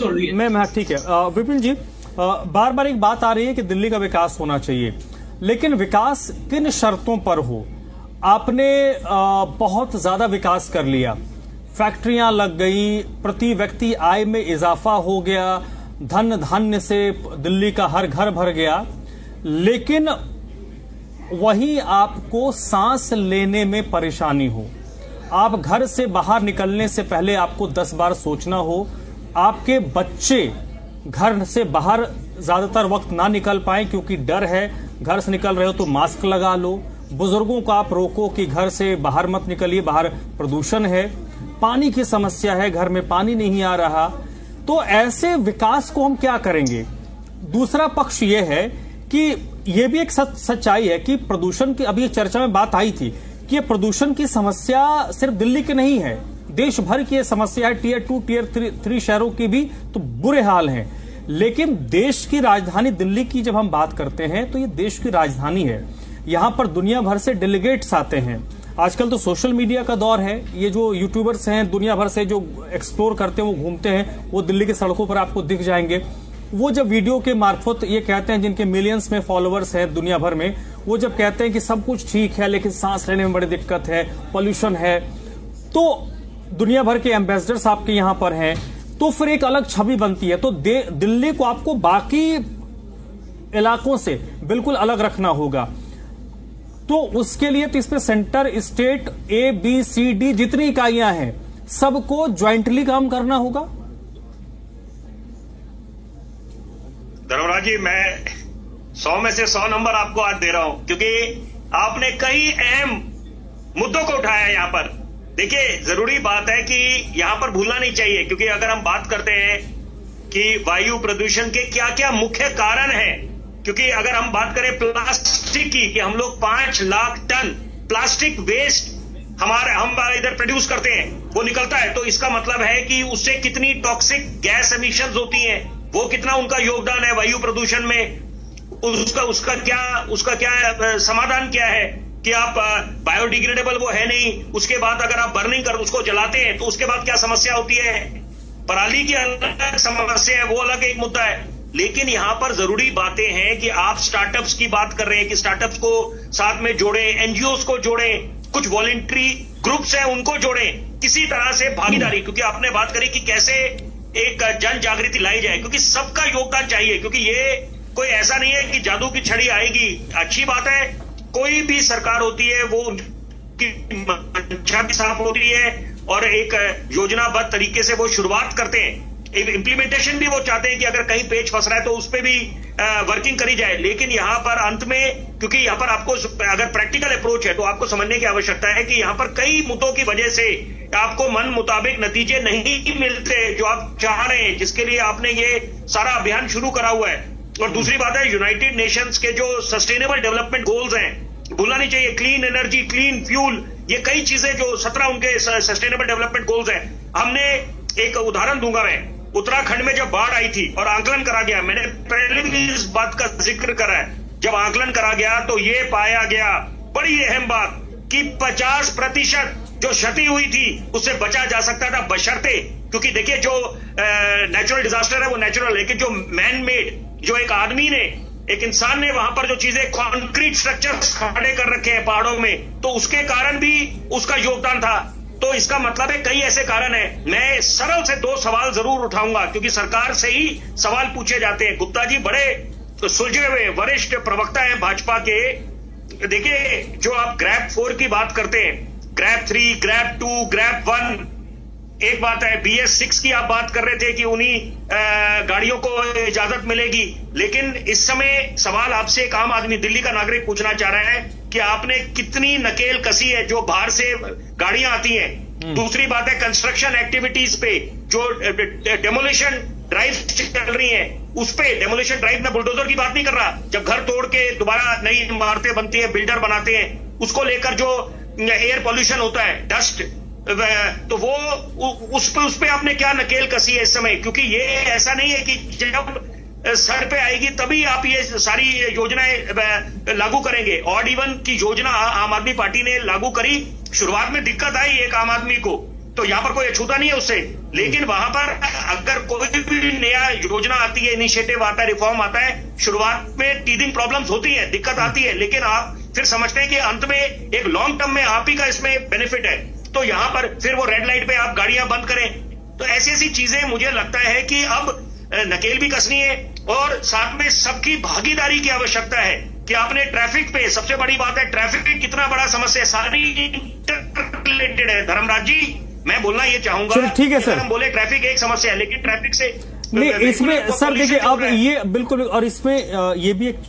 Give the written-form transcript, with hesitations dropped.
जरूरी है। मैं ठीक है विपिन जी, बार बार एक बात आ रही है कि दिल्ली का विकास होना चाहिए, लेकिन विकास किन शर्तों पर हो? आपने बहुत ज्यादा विकास कर लिया, फैक्ट्रियां लग गई, प्रति व्यक्ति आय में इजाफा हो गया, धन धान्य से दिल्ली का हर घर भर गया, लेकिन वही आपको सांस लेने में परेशानी हो, आप घर से बाहर निकलने से पहले आपको 10 बार सोचना हो, आपके बच्चे घर से बाहर ज्यादातर वक्त ना निकल पाए क्योंकि डर है, घर से निकल रहे हो तो मास्क लगा लो, बुजुर्गों को आप रोको कि घर से बाहर मत निकलिए, बाहर प्रदूषण है, पानी की समस्या है, घर में पानी नहीं आ रहा, तो ऐसे विकास को हम क्या करेंगे? दूसरा पक्ष यह है कि यह भी एक सच्चाई है कि प्रदूषण की, अभी चर्चा में बात आई थी कि प्रदूषण की समस्या सिर्फ दिल्ली की नहीं है, देश भर की समस्या है, टियर 2 टियर 3 शहरों की भी तो बुरे हाल हैं। लेकिन देश की राजधानी दिल्ली की जब हम बात करते हैं तो ये देश की राजधानी है, यहां पर दुनिया भर से डेलीगेट्स आते हैं। आजकल तो सोशल मीडिया का दौर है, ये जो यूट्यूबर्स हैं दुनिया भर से जो एक्सप्लोर करते हैं, वो घूमते हैं, वो दिल्ली की सड़कों पर आपको दिख जाएंगे। वो जब वीडियो के मार्फत ये कहते हैं, जिनके मिलियंस में फॉलोअर्स हैं दुनिया भर में, वो जब कहते हैं कि सब कुछ ठीक है लेकिन सांस लेने में बड़ी दिक्कत है, पॉल्यूशन है, तो दुनिया भर के एम्बेसडर्स आपके यहां पर हैं, तो फिर एक अलग छवि बनती है। तो दिल्ली को आपको बाकी इलाकों से बिल्कुल अलग रखना होगा, तो उसके लिए तो इसमें सेंटर, स्टेट, ABCD जितनी इकाइयां हैं सबको ज्वाइंटली काम करना होगा। धर्मराज जी, मैं 100 में से 100 नंबर आपको आज दे रहा हूं, क्योंकि आपने कई अहम मुद्दों को उठाया यहां पर। देखिए, जरूरी बात है कि यहां पर भूलना नहीं चाहिए, क्योंकि अगर हम बात करते हैं कि वायु प्रदूषण के क्या क्या मुख्य कारण हैं, क्योंकि अगर हम बात करें प्लास्टिक की, कि हम लोग 5 लाख टन प्लास्टिक वेस्ट हम इधर प्रोड्यूस करते हैं, वो निकलता है, तो इसका मतलब है कि उससे कितनी टॉक्सिक गैस एमिशंस होती हैं, वो कितना उनका योगदान है वायु प्रदूषण में, उसका क्या समाधान क्या है कि आप बायोडिग्रेडेबल वो है नहीं, उसके बाद अगर आप बर्निंग कर उसको जलाते हैं तो उसके बाद क्या समस्या होती है, पराली की अलग समस्या है, वो अलग एक मुद्दा है। लेकिन यहां पर जरूरी बातें हैं कि आप स्टार्टअप्स की बात कर रहे हैं कि स्टार्टअप्स को साथ में जोड़ें, एनजीओs को जोड़ें, कुछ वॉलंटरी ग्रुप्स हैं उनको जोड़ें, किसी तरह से भागीदारी, क्योंकि आपने बात करी कि कैसे एक जन जागृति लाई जाए, क्योंकि सबका योगदान चाहिए, क्योंकि ये कोई ऐसा नहीं है कि जादू की छड़ी आएगी। अच्छी बात है, कोई भी सरकार होती है वो उनकी मंशा भी साफ होती है और एक योजनाबद्ध तरीके से वो शुरुआत करते हैं, इंप्लीमेंटेशन भी वो चाहते हैं कि अगर कहीं पेच फंस रहा है तो उस पर भी वर्किंग करी जाए। लेकिन यहां पर अंत में, क्योंकि यहां पर आपको अगर प्रैक्टिकल अप्रोच है तो आपको समझने की आवश्यकता है कि यहां पर कई मुद्दों की वजह से आपको मन मुताबिक नतीजे नहीं मिलते जो आप चाह रहे हैं, जिसके लिए आपने ये सारा अभियान शुरू करा हुआ है। और दूसरी बात है, यूनाइटेड नेशंस के जो सस्टेनेबल डेवलपमेंट गोल्स हैं, भूलना नहीं चाहिए, क्लीन एनर्जी, क्लीन फ्यूल, ये कई चीजें जो 17 उनके सस्टेनेबल डेवलपमेंट गोल्स हैं। हमने एक उदाहरण दूंगा मैं, उत्तराखंड में जब बाढ़ आई थी और आंकलन करा गया, मैंने पहले भी इस बात का जिक्र करा है, जब आंकलन करा गया तो ये पाया गया, बड़ी अहम बात, कि 50% जो क्षति हुई थी उससे बचा जा सकता था, बशर्ते, क्योंकि देखिए जो नेचुरल डिजास्टर है वो नेचुरल है, लेकिन जो मैन मेड, जो एक आदमी ने, एक इंसान ने वहां पर जो चीजें कॉन्क्रीट स्ट्रक्चर्स खड़े कर रखे हैं पहाड़ों में, तो उसके कारण भी उसका योगदान था। तो इसका मतलब है कई ऐसे कारण हैं। मैं सरल से 2 सवाल जरूर उठाऊंगा, क्योंकि सरकार से ही सवाल पूछे जाते हैं। गुप्ता जी बड़े सुलझे हुए वरिष्ठ प्रवक्ता हैं भाजपा के। देखिए, जो आप ग्रैब 4 की बात करते हैं, ग्रैब 3, ग्रैब 2, ग्रैब 1, एक बात है, BS6 की आप बात कर रहे थे कि उन्हीं गाड़ियों को इजाजत मिलेगी, लेकिन इस समय सवाल आपसे एक आम आदमी, दिल्ली का नागरिक पूछना चाह रहा है कि आपने कितनी नकेल कसी है जो बाहर से गाड़ियां आती हैं। दूसरी बात है, कंस्ट्रक्शन एक्टिविटीज पे जो डेमोलिशन ड्राइव चल रही है, उस पे डेमोलिशन ड्राइव में बुलडोजर की बात नहीं कर रहा, जब घर तोड़ के दोबारा नई इमारतें बनती है, बिल्डर बनाते हैं, उसको लेकर जो एयर पॉल्यूशन होता है, डस्ट, तो वो उस पे आपने क्या नकेल कसी है इस समय, क्योंकि ये ऐसा नहीं है कि जब सर पे आएगी तभी आप ये सारी योजनाएं लागू करेंगे। ऑड इवन की योजना आम आदमी पार्टी ने लागू करी, शुरुआत में दिक्कत आई एक आम आदमी को तो यहाँ पर कोई अछूता नहीं है उससे। लेकिन वहां पर अगर कोई भी नया योजना आती है, इनिशिएटिव आता है, रिफॉर्म आता है, शुरुआत में टीदिंग प्रॉब्लम्स होती है, दिक्कत आती है, लेकिन आप फिर समझते हैं कि अंत में एक लॉन्ग टर्म में आप ही का इसमें बेनिफिट है। तो यहाँ पर फिर वो रेड लाइट पे आप गाड़ियां बंद करें। तो ऐसी ऐसी चीजें मुझे लगता है कि अब नकेल भी कसनी है और साथ में सबकी भागीदारी की आवश्यकता है कि आपने ट्रैफिक पे, सबसे बड़ी बात है ट्रैफिक कितना बड़ा समस्या है, सारी इंटररिलेटेड है। धर्मराज जी, मैं बोलना ये चाहूंगा, ठीक है सर, हम बोले ट्रैफिक एक समस्या है, लेकिन ट्रैफिक से नहीं, इसमें सर देखिए अब ये बिल्कुल, और इसमें ये भी एक